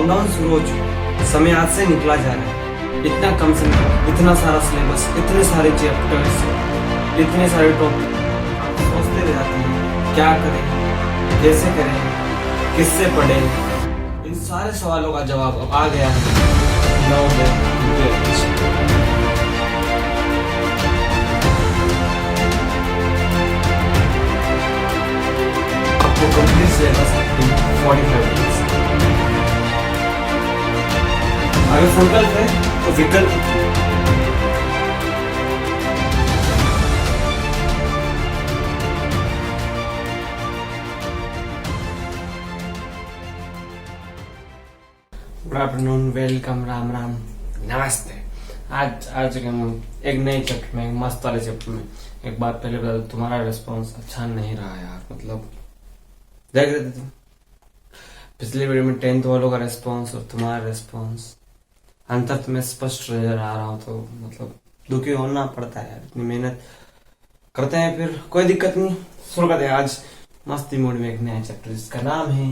Countdown शुरू हो चुका, समय आज से निकला जा रहा है। इतना कम समय, इतना सारा सिलेबस, इतने सारे चैप्टर्स, इतने सारे टॉपिक, आप सोचते रह जाते हैं क्या करें, कैसे करें, किससे पढ़ें। इन सारे सवालों का जवाब अब आ गया है नवोदय विद्या। आपको कंप्लीट सिलेबस 45 डेज। अगर संकल्प है तो विकल्प good afternoon, welcome, Ram Ram, नमस्ते। आज हम एक नए चैप्टर में, मस्त वाले चैप्टर में। एक बात पहले बता दो, तुम्हारा रिस्पॉन्स अच्छा नहीं रहा यार। मतलब देख रहे थे तुम पिछले वीडियो में 10th वालों का रिस्पॉन्स और तुम्हारा रिस्पॉन्स अंतर तुम्हें स्पष्ट नजर आ रहा हो, तो मतलब दुखी होना पड़ता है यार। इतनी मेहनत करते हैं, फिर कोई दिक्कत नहीं। शुरू करते हैं आज मस्ती मोड में एक नया चैप्टर जिसका नाम है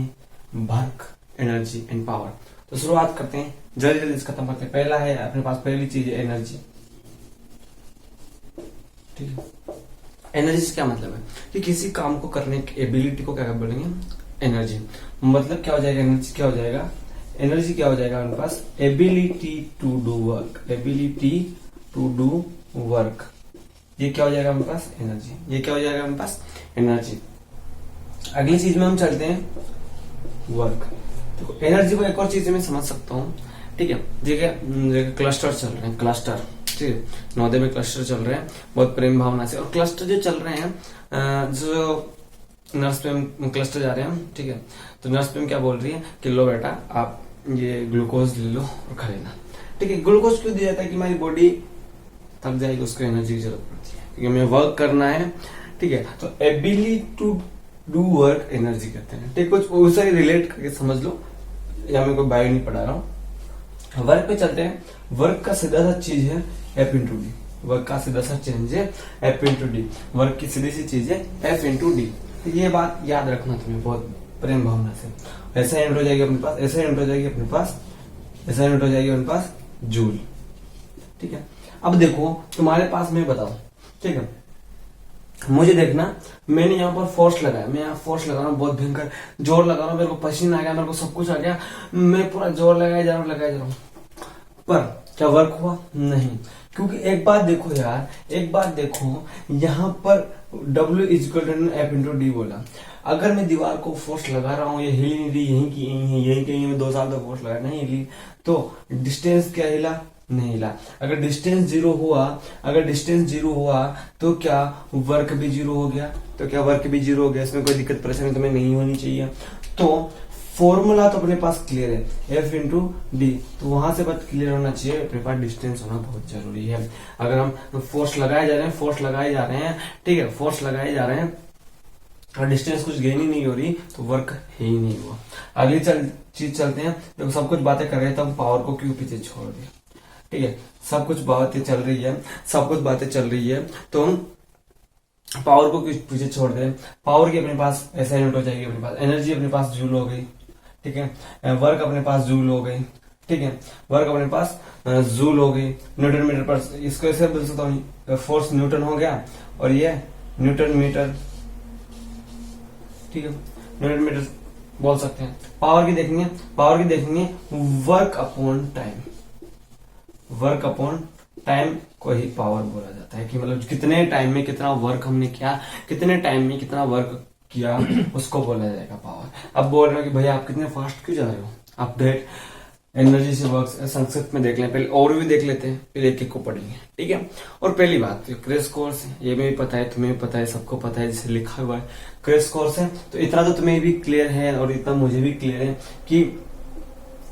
वर्क, एनर्जी एंड पावर। तो शुरुआत करते हैं, जल्दी जल्दी खत्म करते हैं। पहला है अपने पास, पहली चीज है एनर्जी। ठीक है, एनर्जी से क्या मतलब है कि किसी काम को करने की एबिलिटी को क्या बोलेंगे, एनर्जी। मतलब क्या हो जाएगा, एनर्जी क्या हो जाएगा, एनर्जी क्या हो जाएगा हमारे पास, ability to do work, ability to do work. ये क्या हो जाएगा हमारे पास, एनर्जी। ये क्या हो जाएगा हमारे पास, एनर्जी। अगली चीज में हम चलते हैं वर्क। तो एनर्जी को एक और चीज में समझ सकता हूँ। ठीक है, देखिए क्लस्टर चल रहे हैं, क्लस्टर। ठीक है, नवोदय में क्लस्टर चल रहे हैं बहुत प्रेम भावना से। और क्लस्टर जो चल रहे हैं, जो नर्स पे हम क्लस्टर जा रहे हैं। ठीक है, तो नर्स पे क्या बोल रही है कि लो बेटा आप ये ग्लूकोज ले लो और खा लेना। ठीक है, ग्लूकोज क्यों दिया जाता है कि हमारी बॉडी थक जाएगी, उसको एनर्जी की जरूरत पड़ती है क्योंकि हमें वर्क करना है। ठीक है, तो ability to do work energy कहते हैं। ठीक, कुछ उसे रिलेट करके समझ लो, या मैं कोई बायो नहीं पढ़ा रहा हूँ। वर्क पे चलते हैं। वर्क का सीधा सा चीज है एफ इंटू डी। वर्क का सीधा सा चेंज है एफ इंटू डी। वर्क की सीधी सी चीज है एफ इंटू डी। ये बात याद रखना तुम्हें बहुत प्रेम भावना से। ऐसा यूनिट हो जाएगी अपने पास, ऐसा यूनिट हो जाएगी अपने पास, ऐसा यूनिट हो जाएगी अपने पास जूल। ठीक है, अब देखो तुम्हारे पास, मैं बताऊं, ठीक है, मुझे देखना, मैंने यहाँ पर फोर्स लगाया, मैं यहाँ फोर्स लगा रहा हूँ, बहुत भयंकर जोर लगा रहा हूँ, मेरे को पसीना आ गया, मेरे को सब कुछ आ गया, मैं पूरा जोर लगाया जा रहा हूँ, पर क्या वर्क हुआ? नहीं। क्योंकि एक बात देखो यार, एक बात देखो, यहाँ पर W = F × D बोला। अगर मैं दीवार को फोर्स लगा रहा हूँ, ये हिल नहीं रही, यहीं की यहीं कहीं में 2 साल तक फोर्स लगा नहीं हिली, तो डिस्टेंस क्या हिला? नहीं हिला। अगर डिस्टेंस जीरो हुआ, अगर डिस्टेंस जीरो हुआ तो क्या वर्क भी जीरो हो गया? तो क्या वर्क भी जीरो हो गया? इसमें कोई दिक्कत परेशानी तुम्हें नहीं होनी चाहिए। तो फॉर्मूला तो अपने पास क्लियर है, F × D, तो वहां से बात क्लियर होना चाहिए, अपने पास डिस्टेंस होना बहुत जरूरी है। अगर हम फोर्स लगाए जा रहे हैं, फोर्स लगाए जा रहे हैं, ठीक है, फोर्स लगाए जा रहे हैं और डिस्टेंस कुछ गेन ही नहीं हो रही, तो वर्क है ही नहीं हुआ। अगली चीज चलते हैं। देखो सब कुछ बातें कर रहे थे, हम पावर को क्यों पीछे छोड़ दिया? ठीक है, सब कुछ बातें चल रही है, सब कुछ बातें चल रही है, तो हम पावर को पीछे छोड़ दें। पावर की अपने पास ऐसा यूनिट हो जाएगी, अपने पास एनर्जी अपने पास जूल हो गई। ठीक है, वर्क अपने पास जूल हो गई। ठीक है, वर्क अपने पास जूल हो गई। न्यूटन मीटर पर, इसको ऐसे बोल सकता हूँ, फोर्स न्यूटन हो गया और ये न्यूटन मीटर। ठीक है, न्यूटन मीटर बोल सकते हैं। पावर की देखेंगे, पावर की देखेंगे work upon time. Work upon time को ही पावर बोला जाता है, कि मतलब कितने टाइम में कितना वर्क हमने किया, कितने टाइम में कितना वर्क किया, उसको बोला जाएगा पावर। अब बोल रहे हो कि भैया आप कितने फास्ट क्यों जा रहे हो, आप डेट एनर्जी से वर्क संस्कृत में देख लें, पहले और भी देख लेते हैं, फिर एक एक को पढ़ेंगे। ठीक है, और पहली बात, क्रेश कोर्स, ये भी पता है, तुम्हें पता है, सबको पता है, जिसे लिखा हुआ है क्रेश कोर्स है, तो इतना तो तुम्हें भी क्लियर है और इतना मुझे भी क्लियर है कि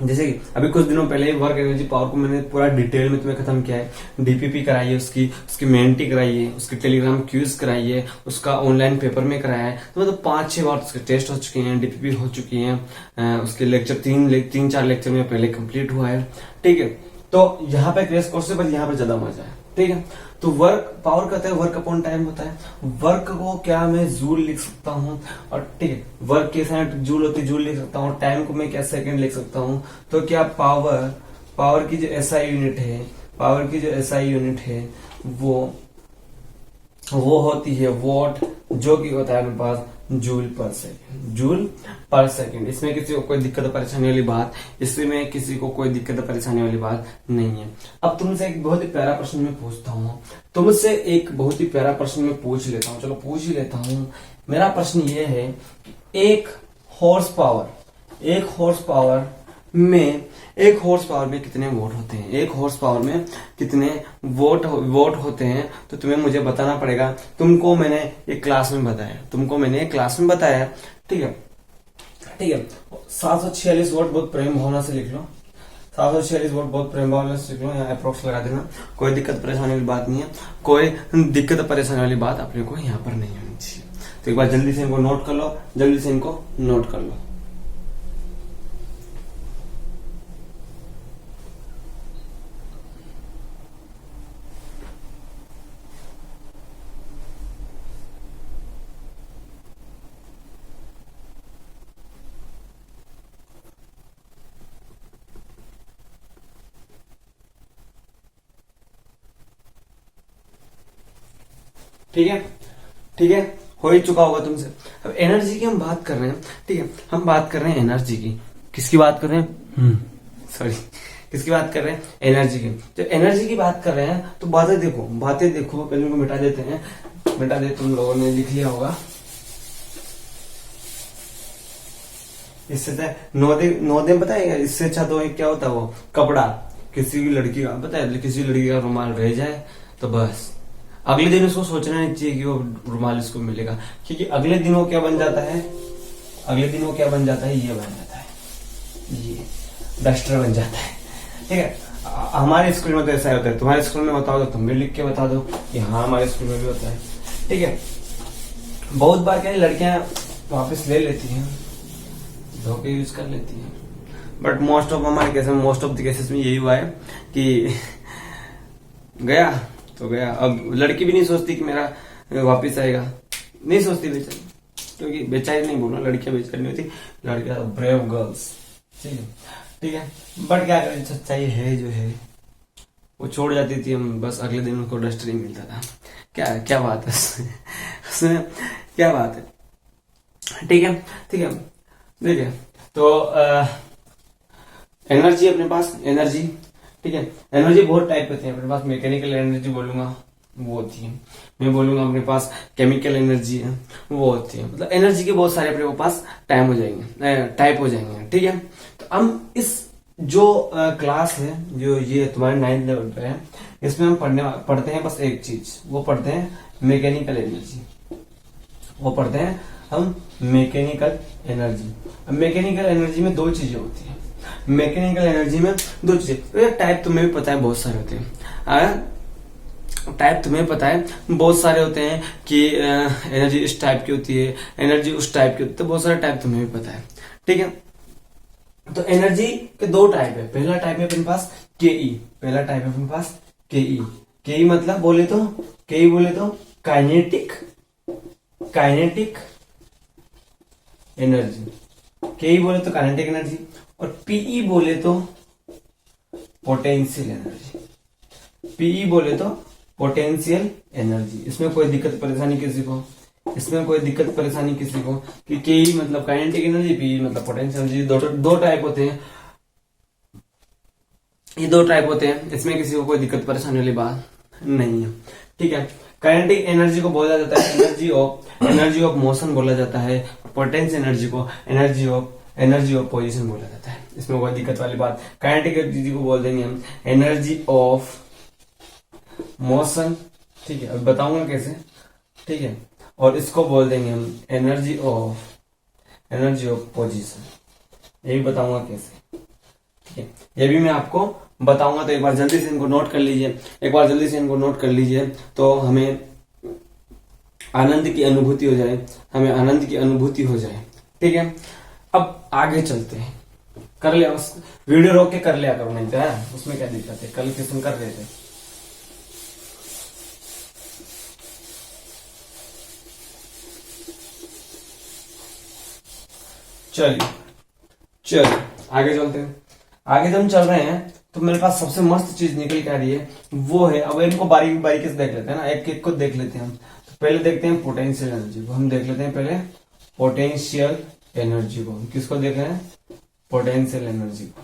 जैसे कि अभी कुछ दिनों पहले वर्क एनर्जी पावर को मैंने पूरा डिटेल में तुम्हें खत्म किया है। डीपीपी कराई है, उसकी मेंटी कराई है, उसकी टेलीग्राम क्यूज कराई है, उसका ऑनलाइन पेपर में कराया है, तो मतलब 5-6 बार उसके टेस्ट हो चुके हैं, डीपीपी हो चुकी है, उसके लेक्चर 3-4 लेक्चर में पहले कंप्लीट हुआ है। ठीक है, तो यहाँ पे क्रैश कोर्स पर यहाँ पर ज्यादा मजा है। ठीक है, तो वर्क पावर कहते हैं वर्क अपॉन टाइम होता है। वर्क को क्या मैं जूल लिख सकता हूँ, और ठीक है वर्क के साथ जूल होती है, जूल लिख सकता हूँ। टाइम को मैं क्या सेकंड लिख सकता हूँ। तो क्या पावर की जो एसआई यूनिट है, पावर की जो एसआई यूनिट है वो होती है वॉट, जो कि होता है मेरे पास joule per second, joule per second. इसमें किसी को कोई दिक्कत परेशानी वाली बात, इसमें किसी को कोई दिक्कत परेशानी वाली बात नहीं है। अब तुमसे एक बहुत ही प्यारा प्रश्न मैं पूछता हूँ, तुमसे एक बहुत ही प्यारा प्रश्न मैं पूछ लेता हूँ, चलो पूछ ही लेता हूँ। मेरा प्रश्न ये है कि एक हॉर्स पावर में कितने वोट होते हैं, एक हॉर्स पावर में कितने वोट होते हैं। तो तुम्हें मुझे बताना पड़ेगा। तुमको मैंने एक क्लास में बताया, ठीक है 746 वोट बहुत प्रेम भावना से लिख लो, 746 वोट बहुत प्रेम भावना से लिख लो, यहाँ अप्रोक्स लगा देना। कोई दिक्कत परेशानी वाली बात नहीं है, कोई दिक्कत परेशानी वाली बात अपने को यहाँ पर नहीं होनी चाहिए। तो एक बार जल्दी से इनको नोट कर लो, ठीक है हो ही चुका होगा तुमसे। अब एनर्जी की हम बात कर रहे हैं, ठीक है हम बात कर रहे हैं एनर्जी की। किसकी बात कर रहे हैं? किसकी बात कर रहे हैं? एनर्जी की। जब एनर्जी की बात कर रहे हैं तो बातें देखो पहले उनको मिटा दे, तुम लोगों ने लिख लिया होगा। इससे नोदे बताएगा, इससे अच्छा तो क्या होता है वो कपड़ा, किसी की लड़की का बताए, किसी लड़की का रुमाल रह जाए तो बस अगले दिन उसको सोचना नहीं चाहिए कि वो रुमाल इसको मिलेगा, क्योंकि अगले दिन वो क्या बन जाता है, ये बन जाता है, ये डस्टर बन जाता है। ठीक है हमारे स्कूल में तो ऐसा होता है, तुम्हारे स्कूल में बताओ तो तुम भी लिख के बता दो कि हाँ हमारे स्कूल में भी होता है। ठीक है बहुत बार क्या लड़कियां वापस ले लेती हैं, धोखे यूज कर लेती हैं, but most of the cases में यही हुआ है कि गया तो गया। अब लड़की भी नहीं सोचती कि मेरा वापस आएगा, नहीं सोचती बेचारी, क्योंकि बेचारी नहीं बोलना, लड़कियां बेचारी नहीं होती, लड़कियां ब्रेव गर्ल्स। ठीक है बट क्या करें, सच्चाई है जो है वो छोड़ जाती थी, हम बस अगले दिन उनको डस्टर ही मिलता था। क्या बात है उसमें क्या बात है। ठीक है देखिए तो एनर्जी अपने पास, एनर्जी ठीक है एनर्जी बहुत टाइप होती है अपने पास। मैकेनिकल एनर्जी बोलूंगा वो होती है, मैं बोलूंगा अपने पास केमिकल एनर्जी है वो होती है। मतलब एनर्जी के बहुत सारे अपने पास टाइप हो जाएंगे। ठीक है तो हम इस जो क्लास है जो ये तुम्हारे 9th लेवल पे है, इसमें हम पढ़ते हैं बस एक चीज, वो पढ़ते हैं मैकेनिकल एनर्जी, वो पढ़ते हैं हम मैकेनिकल एनर्जी। मैकेनिकल एनर्जी में दो चीजें होती है, मैकेनिकल एनर्जी में दो चीजें, टाइप तुम्हें भी पता है बहुत सारे होते हैं, टाइप तुम्हें पता है बहुत सारे होते हैं कि एनर्जी इस टाइप की होती है, एनर्जी उस टाइप की होती है, तो बहुत सारे टाइप तुम्हें भी पता है। ठीक है तो एनर्जी के दो टाइप है, पहला टाइप है अपने पास केई, पहला टाइप है अपने पास केई। केई मतलब बोले तो काइनेटिक एनर्जी, केई बोले तो काइनेटिक एनर्जी, और पीई बोले तो पोटेंशियल एनर्जी, पीई बोले तो पोटेंशियल एनर्जी। इसमें कोई दिक्कत परेशानी किसी को कि केई मतलब काइनेटिक एनर्जी, पीई मतलब पोटेंशियल एनर्जी, दो टाइप होते हैं, ये दो टाइप होते हैं, इसमें किसी को कोई दिक्कत परेशानी वाली बात नहीं है। ठीक है काइनेटिक एनर्जी को बोला जाता है एनर्जी ऑफ मोशन बोला जाता है, पोटेंशियल एनर्जी को एनर्जी ऑफ पोजीशन बोला जाता है, इसमें कोई दिक्कत वाली बात। काइनेटिक एनर्जी को बोल देंगे हम एनर्जी ऑफ मोशन, ठीक है अब बताऊंगा कैसे। ठीक है और इसको बोल देंगे हम एनर्जी ऑफ पोजीशन, ये भी बताऊंगा कैसे। ठीक है ये भी मैं आपको बताऊंगा, तो एक बार जल्दी से इनको नोट कर लीजिए, तो हमें आनंद की अनुभूति हो जाए। ठीक है अब आगे चलते हैं, कर लिया वीडियो रोक के कर लिया करो, नहीं तो है उसमें क्या दिक्कत है, कल क्वेश्चन कर रहे थे। चलिए चलिए आगे चलते हैं। आगे जब हम चल रहे हैं तो मेरे पास सबसे मस्त चीज निकल के आ रही है, वो है, अब इनको बारीकी बारीकी से देख लेते हैं ना, एक एक को देख लेते हैं हम। तो पहले देखते हैं पोटेंशियल एनर्जी को, हम देख लेते हैं पहले पोटेंशियल एनर्जी को। हम किसको देख रहे हैं? पोटेंशियल एनर्जी को।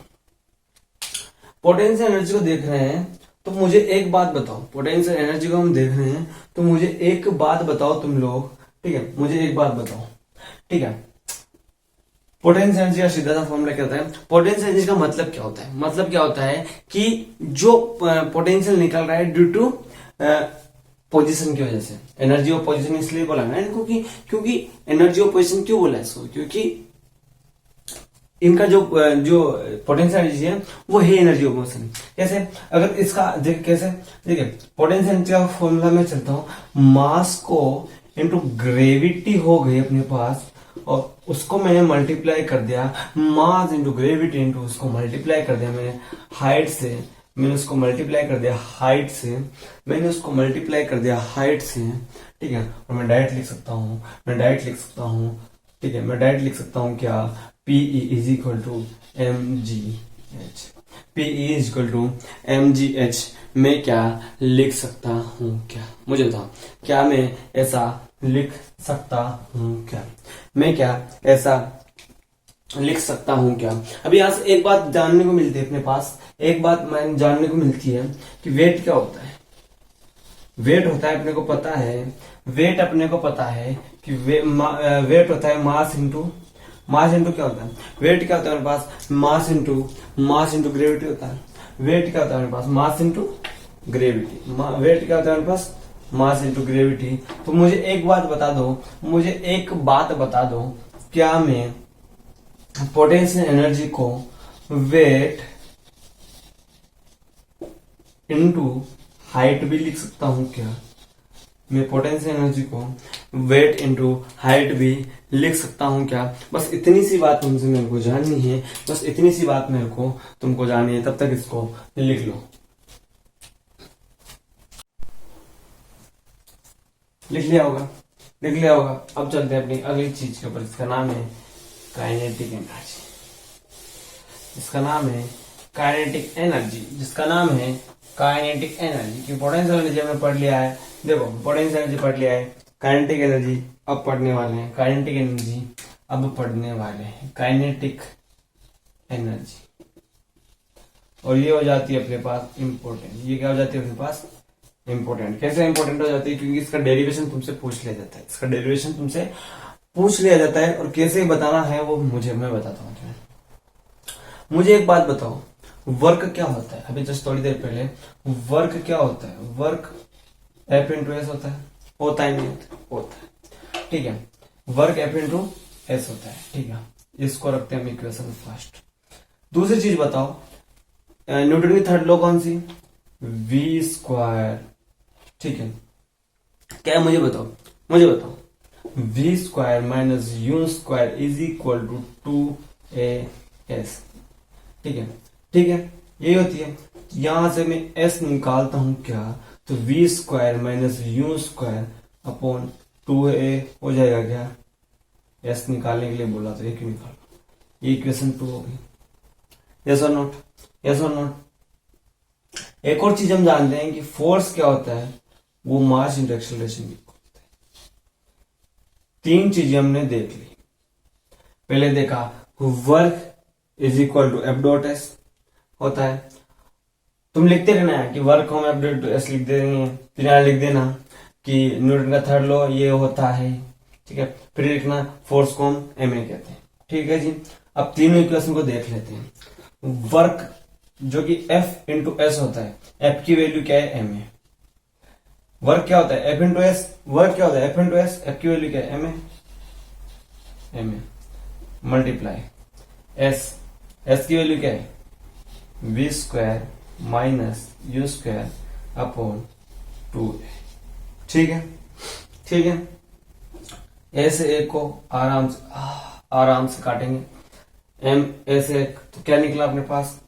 पोटेंशियल एनर्जी को देख रहे हैं तो मुझे एक बात बताओ, पोटेंशियल एनर्जी को हम देख रहे हैं तो मुझे एक बात बताओ तुम लोग, ठीक है, मुझे एक बात बताओ, ठीक है। पोटेंशियल एनर्जी का सीधा सा फॉर्मूला क्या होता है? पोटेंशियल एनर्जी का मतलब क्या होता है? मतलब क्या होता है कि जो पोटेंशियल निकल रहा है ड्यू टू पोजीशन की वजह से। एनर्जी ऑफ पोजीशन इसलिए बोला ना इनको क्योंकि एनर्जी ऑफ पोजीशन क्यों बोला इसको? क्योंकि इनका जो पोटेंशियल एनर्जी है वो है एनर्जी ऑफ मोशन। कैसे? अगर इसका देख कैसे, देखिए पोटेंशियल एनर्जी का फॉर्मूला में चलता हूं, मास को इनटू ग्रेविटी हो गई अपने पास, और उसको मैंने मल्टीप्लाई कर दिया, मास इंटू ग्रेविटी इंटू उसको मल्टीप्लाई कर दिया मैंने हाइट से, मैंने उसको मल्टीप्लाई कर दिया हाइट से, मैंने उसको मल्टीप्लाई कर दिया हाइट से, ठीक है। और मैं डायरेक्ट लिख सकता हूँ, ठीक है, मैं डायरेक्ट लिख सकता हूँ क्या? PE is equal to mgh। PE is equal to mgh। मैं क्या लिख सकता हूँ क्या? मुझे बताओ, क्या मैं ऐसा लिख सकता हूँ क्या? मैं क्या ऐसा लिख सकता हूँ क्या? अब यहाँ से एक बात जानने को मिलती है अपने पास, एक बात मैं जानने को मिलती है कि वेट क्या होता है। वेट होता है, अपने को पता है, वेट अपने को पता है कि वेट होता है मास इंटू क्या होता है? वेट क्या होता है मेरे पास? मास इंटू ग्रेविटी होता है। वेट क्या होता है मेरे पास? Mass into gravity. वेट क्या होता है मेरे पास? Mass into gravity. तो मुझे एक बात बता दो, क्या मैं पोटेंशियल एनर्जी को वेट इंटू हाइट भी लिख सकता हूं क्या? मैं पोटेंशियल एनर्जी को वेट इंटू हाइट भी लिख सकता हूं क्या? बस इतनी सी बात तुमसे मेरे को जाननी है, बस इतनी सी बात मेरे को तुमको जाननी है। तब तक इसको लिख लो, लिख लिया होगा। अब चलते हैं अपनी अगली चीज के ऊपर। इसका नाम है काइनेटिक एनर्जी। इसका नाम है काइनेटिक एनर्जी, जिसका नाम है काइनेटिक एनर्जी की पोटेंशियल एनर्जी हमने पढ़ लिया है। देखो पोटेंशियल एनर्जी पढ़ लिया है, काइनेटिक एनर्जी अब पढ़ने वाले हैं। काइनेटिक एनर्जी अब पढ़ने वाले हैं, काइनेटिक एनर्जी। और ये हो जाती है अपने पास इंपॉर्टेंट। ये क्या हो जाती है अपने पास? इंपॉर्टेंट। कैसे इंपॉर्टेंट हो जाती है? क्योंकि इसका डेरिवेशन तुमसे पूछ लिया जाता है, और कैसे बताना है वो मैं बताता हूँ तुम्हें। मुझे एक बात बताओ, वर्क क्या होता है? अभी जस्ट थोड़ी देर पहले वर्क क्या होता है? वर्क F इंटू एस होता है, होता है नहीं होता है, ठीक है। वर्क F इंटू एस होता है, ठीक है। इसको रखते हैं हम इक्वेशन फर्स्ट। दूसरी चीज बताओ, न्यूटन की थर्ड लॉ कौन सी? V स्क्वायर, ठीक है। क्या है? मुझे बताओ V square minus U square is equal to 2AS, ठीक है। यही होती है। यहां से मैं S निकालता हूं क्या? तो V square minus U square upon 2A हो जाएगा क्या? S निकालने के लिए बोला तो ये क्यों निकाल? ये इक्वेशन 2 हो गई। यस और नॉट? यस और नॉट? एक और चीज हम जानते हैं कि फोर्स क्या होता है? वो मास इंटू एक्सेलरेशन होता है। 3 चीजें हमने देख ली। पहले देखा work is equal to F dot S होता है। तुम लिखते रहना है कि वर्क हम F डॉट एस लिख देंगे, फिर यहाँ लिख देना कि न्यूटन का थर्ड लॉ ये होता है, ठीक है। फिर लिखना फोर्स को हम ma कहते हैं, ठीक है जी। अब तीनों इक्वेशन को देख लेते हैं। वर्क जो कि F इंटू एस होता है, F की वैल्यू क्या है? ma। वर्क क्या होता है? F into S. वर्क क्या होता है? F into S. F की वैल्यू क्या है? ma मल्टीप्लाई एस की वैल्यू क्या है? V square minus U square upon 2A, ठीक है। ऐसे एक को आराम से काटेंगे। M ऐसे तो क्या निकला अपने पास?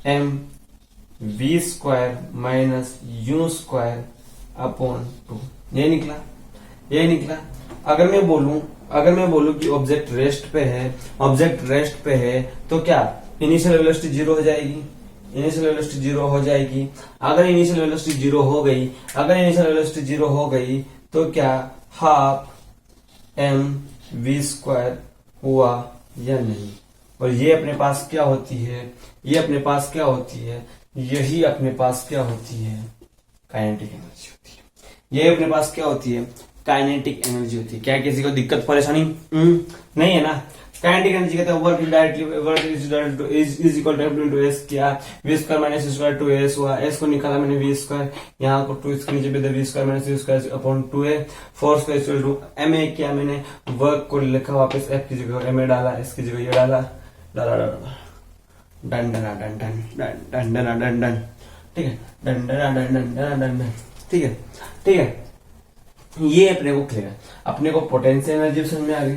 M V square minus U square upon 2, ये निकला। अगर मैं बोलूं अगर मैं बोलूं कि ऑब्जेक्ट रेस्ट पे है तो क्या इनिशियल वेलोसिटी जीरो हो जाएगी, इनिशियल वेलोसिटी जीरो हो जाएगी। अगर इनिशियल वेलोसिटी जीरो हो गई तो क्या हाफ एम वी स्क्वायर हुआ या नहीं। और ये अपने पास क्या होती है, यही अपने पास क्या होती है, काइनेटिक एनर्जी होती है। ये अपने पास क्या होती है, काइनेटिक एनर्जी होती है। क्या किसी को दिक्कत परेशानी नहीं है ना। काइनेटिक एनर्जी कहते हैं work directly work is equal to F into S. क्या V square minus square two S हुआ, एस को निकाला मैंने वी स्क्वायर, यहाँ को टू इसके नीचे भी V square minus square upon two A, four square equal to M A. क्या मैंने वर्क को लिखा वापस एफ की जगह एम ए डाला, एस की जगह ये डाला, done done done done done done done done, ठीक है, done done done done done done done, ठीक है ठीक है। ये अपने को क्लियर, अपने को पोटेंशियल एनर्जी समझ में आ गई,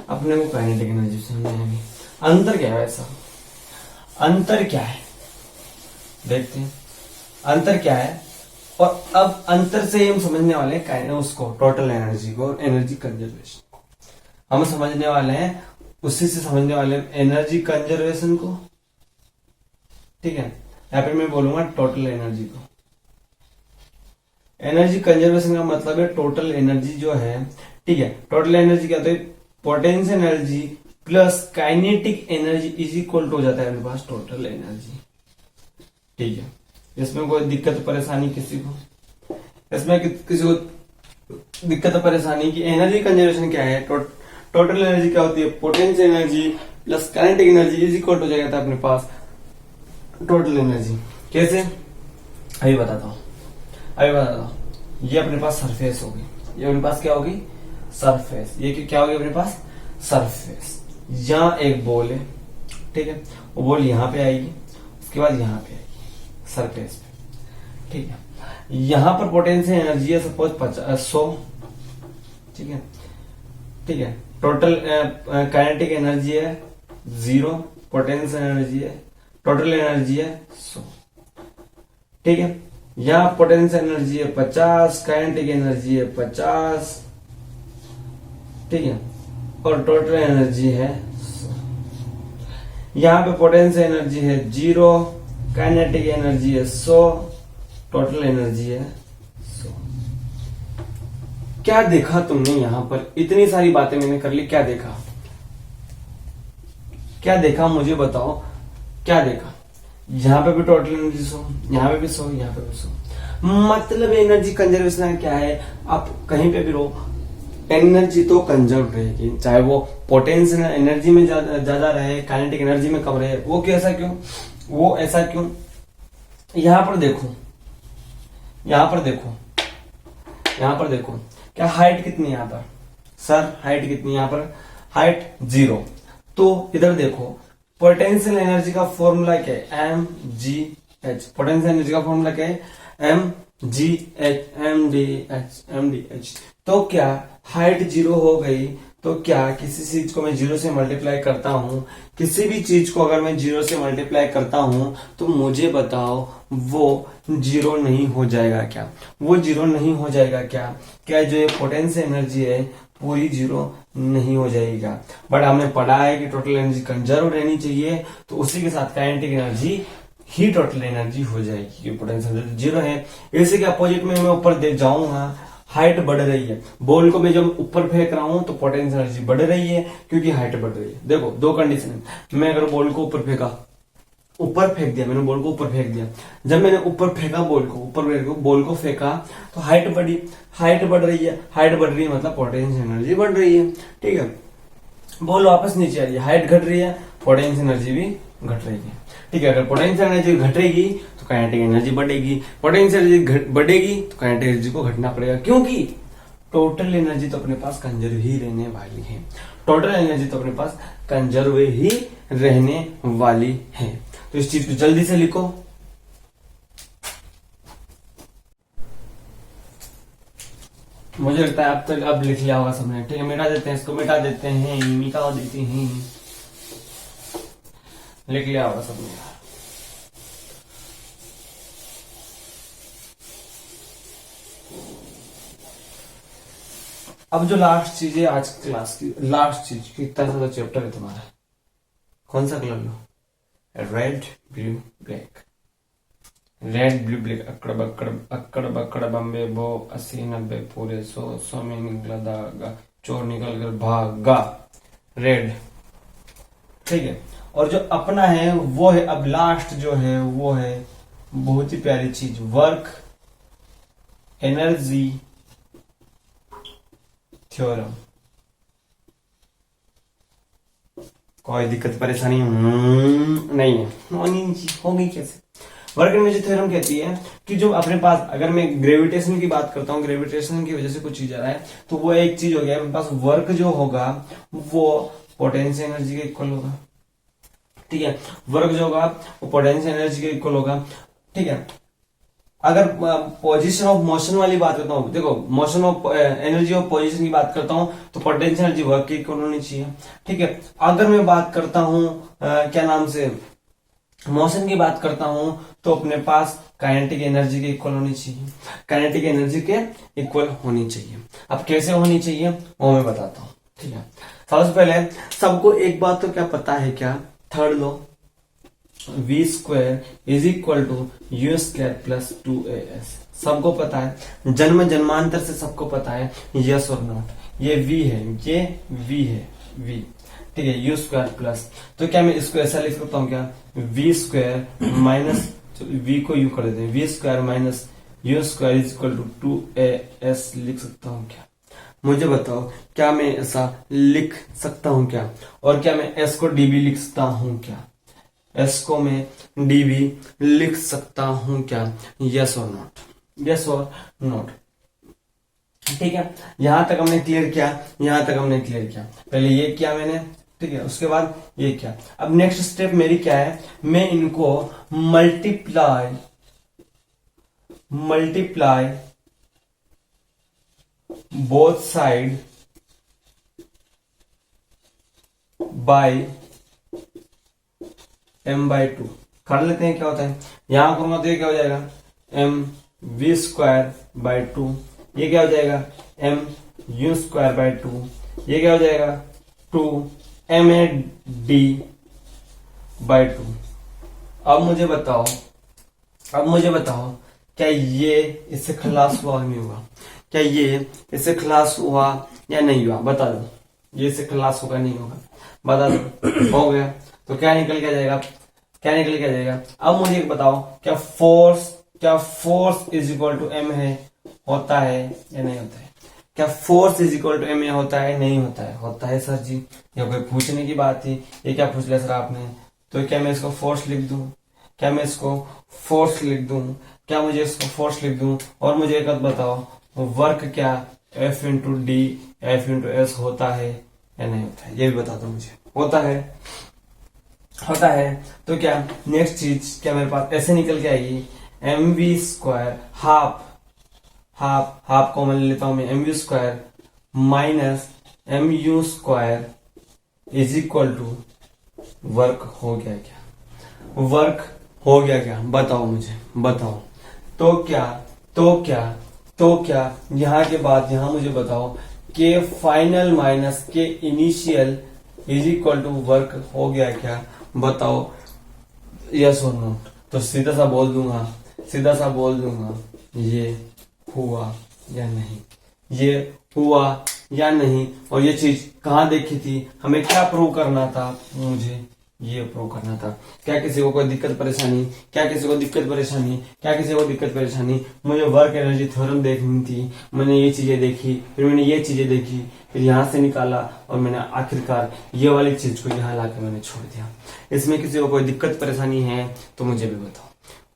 अपने को काइनेटिक एनर्जी समझ में आ गई। अंतर क्या है वैसा, अंतर क्या है देखते हैं, अंतर क्या है। और अब अंतर से हम समझने वाले हैं उसको टोटल एनर्जी को और एनर्जी कंजर्वेशन को हम समझने वाले हैं, उसी से समझने वाले हैं एनर्जी कंजर्वेशन को, ठीक है। यहाँ पे मैं बोलूंगा टोटल एनर्जी को। एनर्जी कंजर्वेशन का मतलब है टोटल एनर्जी जो है, ठीक है, टोटल एनर्जी क्या होता है, potential energy plus kinetic energy is equal to हो जाता है मेरे पास टोटल एनर्जी, ठीक है। इसमें कोई दिक्कत परेशानी किसी को, इसमें किसी को दिक्कत परेशानी की एनर्जी कंजर्वेशन क्या है, टोटल एनर्जी क्या होती है, potential energy plus kinetic energy is equal to हो जाएगा अपने पास टोटल एनर्जी। कैसे, अभी बताता हूं। ये अपने पास सरफेस होगी, ये अपने पास क्या होगी, सरफेस। ये क्या होगी अपने पास, सरफेस। यहाँ एक बॉल है, ठीक है, वो बॉल यहाँ पे आएगी, उसके बाद यहाँ पे आएगी सरफेस पे, ठीक है। यहाँ पर पोटेंशियल एनर्जी है सपोज 100, ठीक है ठीक है। टोटल काइनेटिक एनर्जी है 0, पोटेंशियल एनर्जी है, टोटल एनर्जी है 100, ठीक है। यहाँ पोटेंशियल एनर्जी है 50, काइनेटिक एनर्जी है 50, ठीक है, और टोटल एनर्जी है 100। यहाँ पे पोटेंशियल एनर्जी है 0, काइनेटिक एनर्जी है 100, टोटल एनर्जी है 100। क्या देखा तुमने यहाँ पर, इतनी सारी बातें मैंने कर ली, क्या देखा, क्या देखा मुझे बताओ, क्या देखा। यहाँ पे भी टोटल एनर्जी 100, यहाँ पे भी 100, यहाँ पे भी 100। मतलब एनर्जी कंजर्वेशन क्या है, आप कहीं पे भी रहो एनर्जी तो कंजर्व रहेगी, चाहे वो पोटेंशियल एनर्जी में ज्यादा रहे, काइनेटिक एनर्जी में कम रहे। वो कैसा क्यों, वो ऐसा क्यों, यहाँ पर देखो, यहाँ पर देखो, यहाँ पर देखो, क्या हाइट कितनी है यहाँ पर, सर हाइट कितनी है यहाँ पर, हाइट 0। तो इधर देखो पोटेंशियल एनर्जी का फॉर्मूला क्या है, M G H. Potential energy का फॉर्मूला क्या है, M G H, M D H. तो क्या हाइट 0 हो गई तो क्या किसी चीज को मैं 0 से मल्टीप्लाई करता हूं, किसी भी चीज को अगर मैं 0 से मल्टीप्लाई करता हूं तो मुझे बताओ वो 0 नहीं हो जाएगा क्या, वो 0 नहीं हो जाएगा क्या, क्या जो ये पोटेंशियल एनर्जी है पूरी 0 नहीं हो जाएगा। बट हमने पढ़ा है कि टोटल एनर्जी कंजर्व रहनी चाहिए, तो उसी के साथ काइनेटिक एनर्जी ही टोटल एनर्जी हो जाएगी। पोटेंशियल एनर्जी 0 है, इसी के अपोजिट में मैं ऊपर देख जाऊंगा, हाइट बढ़ रही है, बॉल को मैं जब ऊपर फेंक रहा हूं तो पोटेंशियल एनर्जी बढ़ रही है क्योंकि हाइट बढ़ रही है। देखो दो कंडीशन है, मैं अगर बॉल को ऊपर फेंका, ऊपर फेंक दिया मैंने, बॉल को ऊपर फेंक दिया, जब मैंने ऊपर फेंका बॉल को, ऊपर बॉल को फेंका तो हाइट बढ़ी, हाइट बढ़ रही है, हाइट बढ़ रही है मतलब पोटेंशियल एनर्जी बढ़ रही है, ठीक है। बॉल वापस नीचे आ रही है, हाइट घट रही है, पोटेंशियल एनर्जी भी घट रही है, ठीक है। अगर पोटेंशियल एनर्जी घटेगी तो काइनेटिक एनर्जी बढ़ेगी, पोटेंशियल एनर्जी बढ़ेगी तो काइनेटिक एनर्जी को घटना पड़ेगा, क्योंकि टोटल एनर्जी तो अपने पास कंजर्व ही रहने वाली है, टोटल एनर्जी तो अपने पास कंजर्व ही रहने वाली है। तो इस चीज को जल्दी से लिखो। मुझे लगता है अब तक अब लिख लिया होगा सबने, ठीक है। मिटा देते हैं इसको, मिटा देते हैं, मिटा देते हैं, लिख लिया होगा सबने। अब जो लास्ट चीज है आज की क्लास की, लास्ट चीज, कितना सारा चैप्टर है तुम्हारा, कौन सा कलर लो, red blue black, red blue black, अकड़ बकड़ अकड़ बकड़ बम्बे बो 80 90 पूरे 100 में निकला दागा, चोर निकल कर भागा, रेड। ठीक है, और जो अपना है वो है, अब लास्ट जो है वो है बहुत ही प्यारी चीज, वर्क एनर्जी थ्योरम। कोई दिक्कत परेशानी नहीं है, होगी कैसे? वर्क एनर्जी थ्योरम कहती है कि जो अपने पास, अगर मैं ग्रेविटेशन की बात करता हूँ, ग्रेविटेशन की वजह से कुछ चीज आ रहा है, तो वो एक चीज हो गया, अपने पास वर्क जो होगा वो पोटेंशियल एनर्जी के इक्वल होगा। ठीक है, वर्क जो होगा वो पोटेंशियल एनर्जी के इक्वल होगा। ठीक है, अगर पोजीशन ऑफ मोशन वाली बात करता हूँ, देखो motion of energy of position की बात करता हूँ तो पोटेंशियल एनर्जी वर्क के इक्वल होनी चाहिए। ठीक है, अगर मैं बात करता हूँ क्या नाम से, मोशन की बात करता हूं तो अपने पास काइनेटिक एनर्जी के इक्वल होनी चाहिए, काइनेटिक एनर्जी के इक्वल होनी चाहिए। अब कैसे होनी चाहिए वो मैं बताता हूं। ठीक है, सबसे पहले सबको एक बात तो क्या पता है, क्या, third law, v square is equal to U square plus 2as, सबको पता है, जन्म जन्मांतर से सबको पता है, यस और नॉट। ये v है, ये v है, v। ठीक है, यू स्क्वायर प्लस, तो क्या मैं इसको ऐसा लिख सकता हूँ क्या, वी स्क्वायर माइनस, वी को यू कर देते हैं, V square minus U square is equal to 2as लिख सकता हूँ क्या? मुझे बताओ, क्या मैं ऐसा लिख सकता हूँ क्या? और क्या मैं s को dv लिख सकता हूँ क्या? s को मैं dv लिख सकता हूँ क्या? यस और नॉट, यस और नॉट। ठीक है, यहां तक हमने क्लियर किया, यहां तक हमने क्लियर किया, पहले ये किया मैंने। ठीक है, उसके बाद ये क्या, अब नेक्स्ट स्टेप मेरी क्या है, मैं इनको multiply both side by m/2 कर लेते हैं। क्या होता है, यहां करूंगा तो ये क्या हो जाएगा, mv स्क्वायर बाय 2, ये क्या हो जाएगा, mu स्क्वायर बाय 2, ये क्या हो जाएगा, 2mad बाय 2। अब मुझे बताओ क्या ये इससे खलास हुआ नहीं हुआ, क्या ये इससे खलास हुआ या नहीं हुआ, बता दो, ये इससे खलास होगा नहीं होगा, बता दो। हो गया, तो क्या निकल के जाएगा, क्या निकल के जाएगा। अब मुझे बताओ, क्या force is equal to m है, होता है या नहीं होता है? क्या force is equal to m होता है, नहीं होता है? होता है सर जी, ये कोई पूछने की बात थी, ये क्या पूछ लिया सर आपने? तो क्या मैं इसको फोर्स लिख दूं, क्या मैं इसको फोर्स लिख दूं, क्या मुझे इसको फोर्स लिख दूं? और मुझे एक बात बताओ, वर्क क्या F into D F into S होता है या नहीं होता है? ये भी बता दो मुझे। होता है, होता है। तो क्या नेक्स्ट चीज क्या मेरे पास ऐसे निकल के आएगी, mv स्क्वायर हाफ कॉमन लेता हूं मैं, mv square minus mu square is equal to work हो गया क्या, वर्क हो गया क्या, बताओ मुझे, बताओ। तो क्या यहां के बाद यहां मुझे बताओ, K final minus K initial is equal to work हो गया क्या, बताओ, यस और नोट। तो सीधा सा बोल दूंगा ये हुआ या नहीं, ये हुआ या नहीं। और ये चीज कहाँ देखी थी, हमें क्या प्रूव करना था, मुझे ये प्रूव करना था। क्या किसी को कोई दिक्कत परेशानी, मुझे वर्क एनर्जी थ्योरम देखनी थी, मैंने ये चीजें देखी, फिर मैंने ये चीजें देखी, फिर यहां से निकाला और मैंने आखिरकार ये वाली चीज को यहाँ लाकर मैंने छोड़ दिया। इसमें किसी को कोई दिक्कत परेशानी है तो मुझे भी बताओ।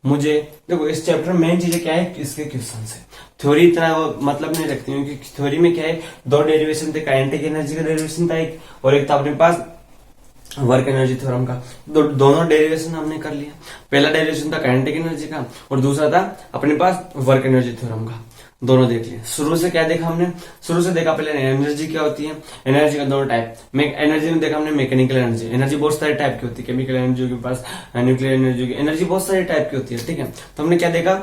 मुझे देखो, इस चैप्टर में मेन चीजें क्या है, इसके क्वेश्चन है। थ्योरी इतना मतलब नहीं रखती हूँ, क्योंकि थ्योरी में क्या है, दो डेरिवेशन थे, काइनेटिक एनर्जी का डेरिवेशन था एक, और एक था अपने पास वर्क एनर्जी थ्योरम का। दोनों डेरिवेशन हमने कर लिया। पहला डेरिवेशन था काइनेटिक एनर्जी का और दूसरा था अपने पास वर्क एनर्जी थ्योरम का। दोनों देख लिए। शुरू से क्या देखा हमने, शुरू से देखा पहले एनर्जी क्या होती है, एनर्जी का दोनों टाइप। एनर्जी में देखा हमने मैकेनिकल एनर्जी, एनर्जी बहुत सारे टाइप की होती है, केमिकल एनर्जी के पास, न्यूक्लियर एनर्जी की एनर्जी बहुत सारे टाइप की होती है। ठीक है, तो हमने क्या देखा,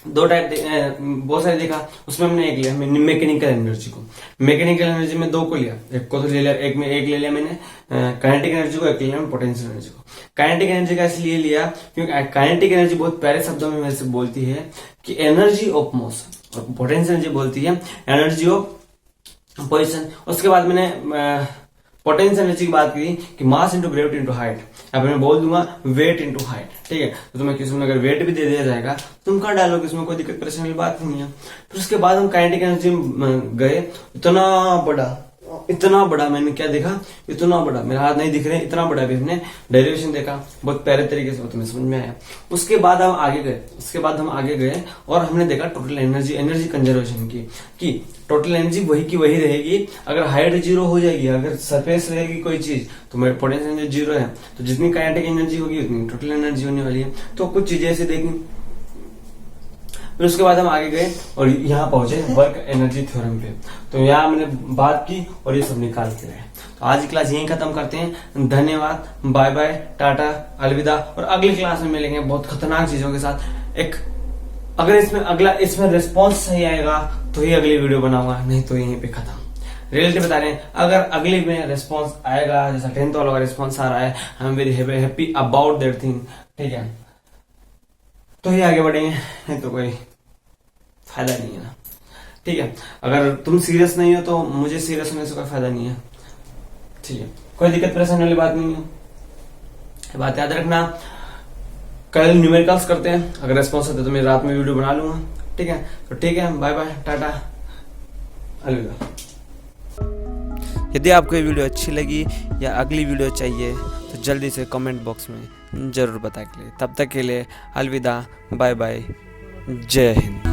दो टाइप बहुत सारे देखा, उसमें हमने एक लिया मैकेनिकल एनर्जी को। मैकेनिकल एनर्जी में दो को लिया, एक को तो ले लिया, एक ले लिया मैंने काइनेटिक एनर्जी को, एक ले लिया पोटेंशियल एनर्जी को। काइनेटिक एनर्जी का इसलिए लिया क्योंकि काइनेटिक एनर्जी बहुत प्यारे शब्दों में मेरे से बोलती है कि एनर्जी ऑफ मोशन, और पोटेंशियल एनर्जी बोलती है एनर्जी ऑफ पोजिशन। उसके बाद मैंने पोटेंशियल एनर्जी की बात की कि मास इंटू ग्रेविटी इंटू हाइट, अब मैं बोल दूंगा वेट इंटू हाइट, ठीक है। तो तुम्हें किसी में अगर वेट भी दे दिया जाएगा तुम कर डालोगे, इसमें कोई दिक्कत परेशानी वाली बात नहीं है। फिर उसके बाद हम काइनेटिक एनर्जी में गए, इतना बड़ा मैंने क्या देखा, इतना बड़ा, मेरे हाथ नहीं दिख रहे, इतना बड़ा भी हमने डेरिवेशन देखा, बहुत प्यारे तरीके से तुम्हें समझ में आया। उसके बाद हम आगे गए और हमने देखा टोटल एनर्जी कंजर्वेशन की टोटल एनर्जी वही की वही रहेगी। अगर हाइट जीरो हो जाएगी, अगर सरफेस रहेगी कोई चीज, तो मेरे पोटेंशियल एनर्जी जीरो है, तो जितनी काइनेटिक एनर्जी होगी उतनी टोटल एनर्जी होने वाली है। तो कुछ चीजें ऐसे देखी। फिर उसके बाद हम आगे गए और यहाँ पहुंचे वर्क एनर्जी थ्योरम पे। तो यहाँ मैंने बात की और ये सब निकाल के लाए। तो आज की क्लास यहीं खत्म करते हैं। धन्यवाद, बाय बाय, टाटा, अलविदा। और अगली क्लास में मिलेंगे बहुत खतरनाक चीजों के साथ। अगर इसमें रिस्पॉन्स सही आएगा तो ही अगली वीडियो बनाऊंगा, नहीं तो यहीं पे खत्म। रियलिटी बता रहे हैं, अगर अगली में रिस्पॉन्स आएगा, जैसा 10th वाला रिस्पॉन्स आ रहा है, I am very happy about that thing, ठीक है, तो ही आगे बढ़ेंगे, नहीं तो कोई फायदा नहीं है ना, ठीक है। अगर तुम सीरियस नहीं हो तो मुझे सीरियस होने से कोई फायदा नहीं है, ठीक है। कोई दिक्कत परेशानी वाली बात नहीं है, बात याद रखना। कल न्यूमेरिकल्स करते हैं, अगर रेस्पॉन्स होता है तो मैं रात में वीडियो बना लूंगा, ठीक है। तो ठीक है, बाय बाय, टाटा, अलविदा। यदि आपको ये वीडियो अच्छी लगी या अगली वीडियो चाहिए तो जल्दी से कमेंट बॉक्स में ज़रूर बता के लिए। तब तक के लिए अलविदा, बाय बाय, जय हिंद।